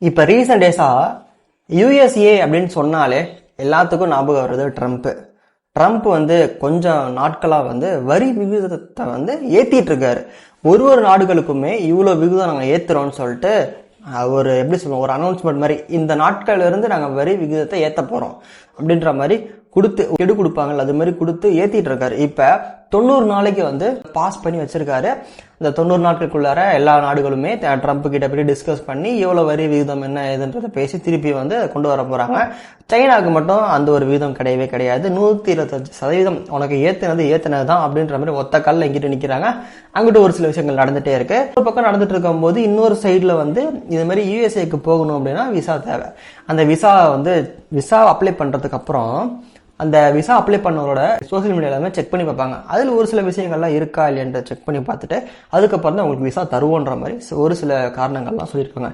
இப்போ ரீசெண்ட் டேஸாக யுஎஸ்ஏ அப்படின்னு சொன்னாலே எல்லாத்துக்கும் ஞாபகம் வருது ட்ரம்ப் வந்து கொஞ்சம் நாட்களாக வந்து வரி விகிதத்தை வந்து ஏற்றிட்டு இருக்காரு. ஒரு நாடுகளுக்குமே இவ்வளோ விகிதம் நாங்கள் ஏற்றுறோம்னு சொல்லிட்டு ஒரு எப்படி சொல்லுவோம், ஒரு அனௌன்ஸ்மெண்ட் மாதிரி இந்த நாட்கள்ல இருந்து நாங்கள் வரி விகிதத்தை ஏற்ற போகிறோம் அப்படின்ற மாதிரி கொடுப்பாங்கல்ல, அது மாதிரி கொடுத்து ஏற்றிட்டு இருக்காரு. இப்போ 90 நாளைக்கு வந்து பாஸ் பண்ணி வச்சிருக்காரு. இந்த 90 நாட்களுக்குள்ளார எல்லா நாடுகளுமே ட்ரம்ப் கிட்ட போய் டிஸ்கஸ் பண்ணி எவ்வளோ வரி விகிதம் என்ன ஏதுன்றதை பேசி திருப்பி வந்து கொண்டு வர போறாங்க. சைனாவுக்கு மட்டும் அந்த ஒரு விகிதம் கிடையவே கிடையாது. 125% உனக்கு ஏத்துனது தான் அப்படின்ற மாதிரி ஒத்த கல்ல எங்கிட்ட நிக்கிறாங்க. அங்கிட்ட ஒரு சில விஷயங்கள் நடந்துட்டே இருக்கு. ஒரு பக்கம் நடந்துட்டு இருக்கும் போது இன்னொரு சைட்ல வந்து இது மாதிரி யுஎஸ்ஏக்கு போகணும் அப்படின்னா விசா தேவை. அந்த விசா அப்ளை பண்றதுக்கு அப்புறம் அந்த விசா அப்ளை பண்ணவரோட சோசியல் மீடியால செக் பண்ணி பார்ப்பாங்க. அதில் ஒரு சில விஷயங்கள்லாம் இருக்கா இல்லையன்ற செக் பண்ணி பார்த்துட்டு அதுக்கப்புறம் தான் உங்களுக்கு விசா தருவோன்ற மாதிரி ஒரு சில காரணங்கள்லாம் சொல்லியிருக்காங்க.